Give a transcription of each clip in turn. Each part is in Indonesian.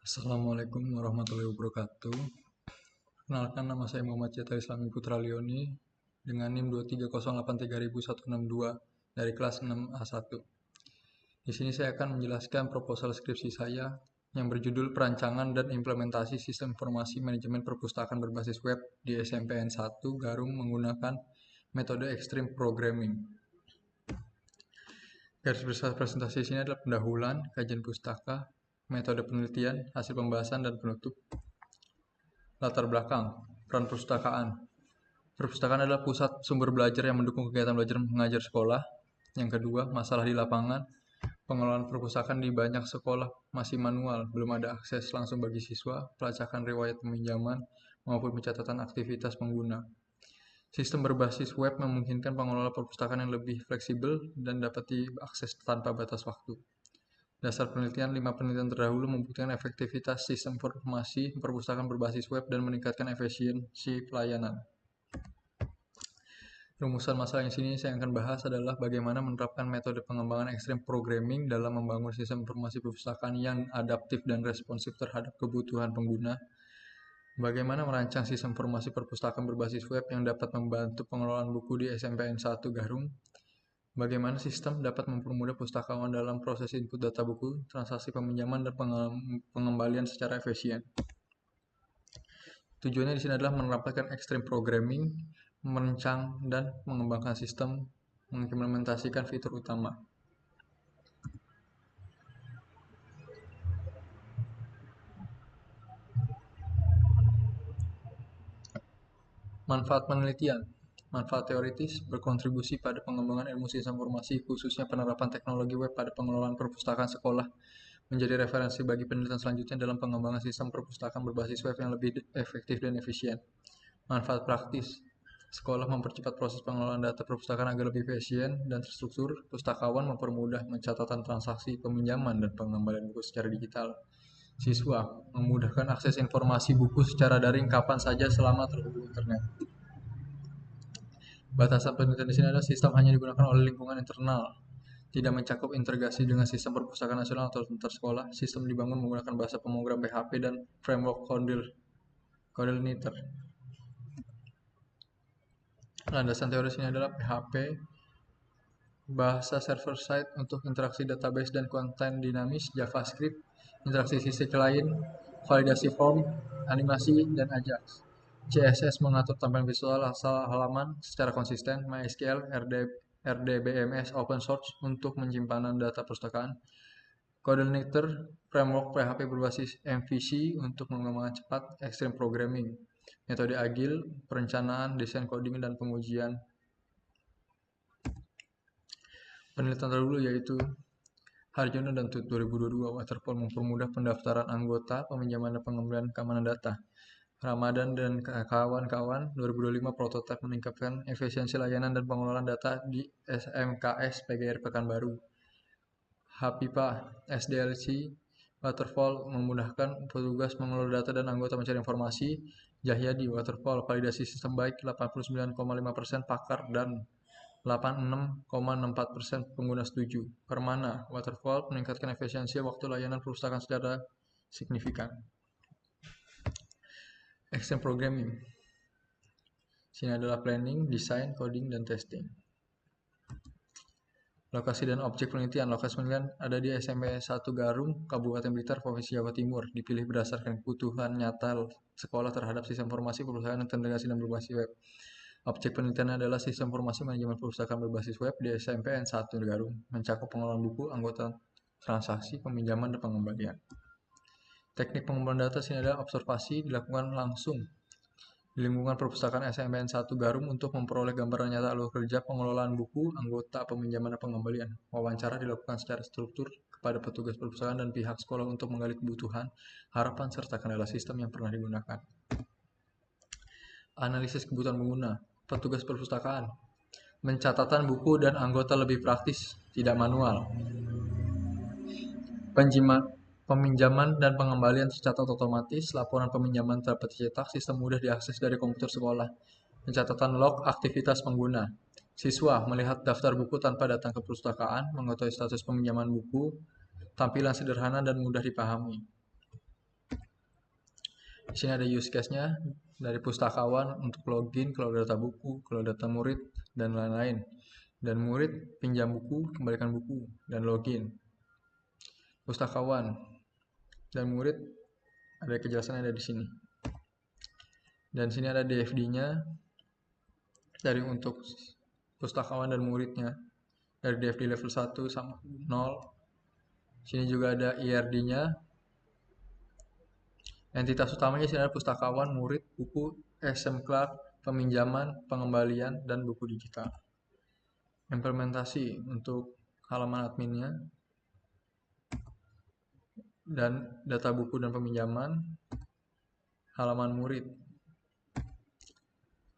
Assalamualaikum warahmatullahi wabarakatuh. Kenalkan, nama saya Muhammad Ceta Islami Putra Leoni dengan NIM 23083.162 dari kelas 6A1. Di sini saya akan menjelaskan proposal skripsi saya yang berjudul Perancangan dan Implementasi Sistem Informasi Manajemen Perpustakaan Berbasis Web di SMPN 1 Garung menggunakan metode Extreme Programming. Garis besar presentasi di sini adalah pendahuluan, kajian pustaka, metode penelitian, hasil pembahasan, dan penutup. Latar belakang, peran perpustakaan. Perpustakaan adalah pusat sumber belajar yang mendukung kegiatan belajar mengajar sekolah. Yang kedua, masalah di lapangan. Pengelolaan perpustakaan di banyak sekolah masih manual, belum ada akses langsung bagi siswa, pelacakan riwayat peminjaman, maupun pencatatan aktivitas pengguna. Sistem berbasis web memungkinkan pengelola perpustakaan yang lebih fleksibel dan dapat diakses tanpa batas waktu. Dasar penelitian, 5 penelitian terdahulu membuktikan efektivitas sistem informasi perpustakaan berbasis web dan meningkatkan efisiensi pelayanan. Rumusan masalah yang sini saya akan bahas adalah bagaimana menerapkan metode pengembangan Extreme Programming dalam membangun sistem informasi perpustakaan yang adaptif dan responsif terhadap kebutuhan pengguna. Bagaimana merancang sistem informasi perpustakaan berbasis web yang dapat membantu pengelolaan buku di SMPN 1 Garung. Bagaimana sistem dapat mempermudah pustakawan dalam proses input data buku, transaksi peminjaman, dan pengembalian secara efisien. Tujuannya di sini adalah menerapkan Extreme Programming, merancang dan mengembangkan sistem, mengimplementasikan fitur utama. Manfaat penelitian. Manfaat teoritis berkontribusi pada pengembangan ilmu sistem informasi, khususnya penerapan teknologi web pada pengelolaan perpustakaan sekolah, menjadi referensi bagi penelitian selanjutnya dalam pengembangan sistem perpustakaan berbasis web yang lebih efektif dan efisien. Manfaat praktis. Sekolah mempercepat proses pengelolaan data perpustakaan agar lebih efisien dan terstruktur. Pustakawan mempermudah pencatatan transaksi, peminjaman, dan pengembalian buku secara digital. Siswa memudahkan akses informasi buku secara daring kapan saja selama terhubung internet. Batasan penelitian di sini adalah sistem hanya digunakan oleh lingkungan internal, tidak mencakup integrasi dengan sistem perpustakaan nasional atau antar sekolah. Sistem dibangun menggunakan bahasa pemrogram PHP dan framework Codelniter. Landasan teori sini adalah PHP, bahasa server-side untuk interaksi database dan konten dinamis, JavaScript, interaksi sisi klien, validasi form, animasi, dan Ajax. CSS mengatur tampilan visual asal halaman secara konsisten, MySQL, RDBMS open source untuk penyimpanan data perpustakaan. Codelniter, framework PHP berbasis MVC untuk mengembangkan cepat, Extreme Programming. Metode agil, perencanaan, desain coding, dan pengujian. Penelitian terdahulu yaitu Harjono dan Tut 2022, Waterfall mempermudah pendaftaran anggota, peminjaman dan pengembalian keamanan data. Ramadan dan kawan-kawan 2025, prototipe meningkatkan efisiensi layanan dan pengelolaan data di SMKS PGR Pekanbaru. Hapipa SDLC Waterfall memudahkan petugas mengelola data dan anggota mencari informasi. Jahyadi Waterfall validasi sistem baik 89,5% pakar dan 86,64% pengguna setuju. Permana Waterfall meningkatkan efisiensi waktu layanan perpustakaan secara signifikan. Extreme Programming. Sini adalah planning, desain, coding, dan testing. Lokasi dan objek penelitian. Lokasi penelitian ada di SMP 1 Garung, Kabupaten Blitar, Provinsi Jawa Timur. Dipilih berdasarkan kebutuhan nyata sekolah terhadap sistem informasi perpustakaan dan integrasi dan berbasis web. Objek penelitian adalah sistem informasi manajemen perpustakaan berbasis web di SMPN 1 Garung, mencakup pengelolaan buku, anggota transaksi, peminjaman, dan pengembalian. Teknik pengumpulan data sini adalah observasi dilakukan langsung di lingkungan perpustakaan SMPN 1 Garung untuk memperoleh gambaran nyata alur kerja pengelolaan buku, anggota, peminjaman, dan pengembalian. Wawancara dilakukan secara struktur kepada petugas perpustakaan dan pihak sekolah untuk menggali kebutuhan, harapan, serta kendala sistem yang pernah digunakan. Analisis kebutuhan pengguna. Petugas perpustakaan. Pencatatan buku dan anggota lebih praktis, tidak manual. Peminjaman dan pengembalian tercatat otomatis. Laporan peminjaman dapat dicetak, sistem mudah diakses dari komputer sekolah. Pencatatan log aktivitas pengguna. Siswa melihat daftar buku tanpa datang ke perpustakaan, mengetahui status peminjaman buku, tampilan sederhana dan mudah dipahami. Di sini ada use case-nya dari pustakawan untuk login kalau data buku, kalau data murid, dan lain-lain. Dan murid pinjam buku, kembalikan buku, dan login. Pustakawan dan murid ada kejelasannya ada di sini. Dan sini ada DFD-nya dari untuk pustakawan dan muridnya. Dari DFD level 1 sama 0. Sini juga ada IRD-nya. Entitas utamanya sini ada pustakawan, murid, buku, exemplar, peminjaman, pengembalian, dan buku digital. Implementasi untuk halaman adminnya dan data buku dan peminjaman, halaman murid.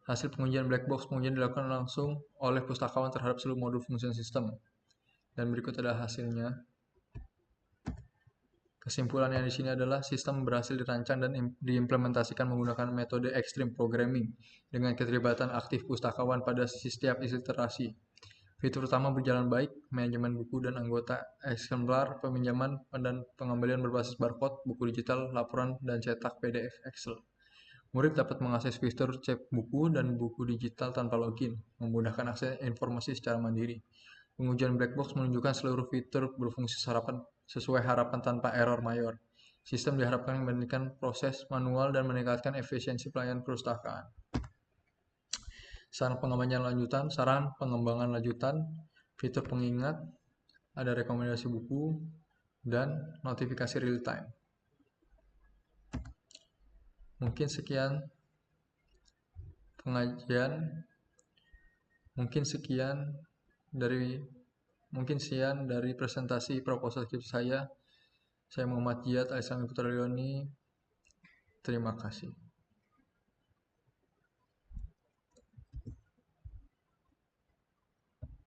Hasil pengujian black box pengujian dilakukan langsung oleh pustakawan terhadap seluruh modul function system. Dan berikut adalah hasilnya. Kesimpulannya di sini adalah sistem berhasil dirancang dan diimplementasikan menggunakan metode extreme programming dengan keterlibatan aktif pustakawan pada setiap iterasi. Fitur utama berjalan baik, manajemen buku dan anggota, exemplar, peminjaman dan pengembalian berbasis barcode, buku digital, laporan, dan cetak PDF Excel. Murid dapat mengakses fitur cek buku dan buku digital tanpa login, memudahkan akses informasi secara mandiri. Pengujian black box menunjukkan seluruh fitur berfungsi sesuai harapan tanpa error mayor. Sistem diharapkan membandingkan proses manual dan meningkatkan efisiensi pelayanan perpustakaan. Saran pengembangan lanjutan, fitur pengingat, ada rekomendasi buku, dan notifikasi real time. Mungkin sekian pengajian, mungkin sekian dari presentasi proposal skripsi saya. Saya Muhammad Jiyad Alisami Putra Leoni. Terima kasih.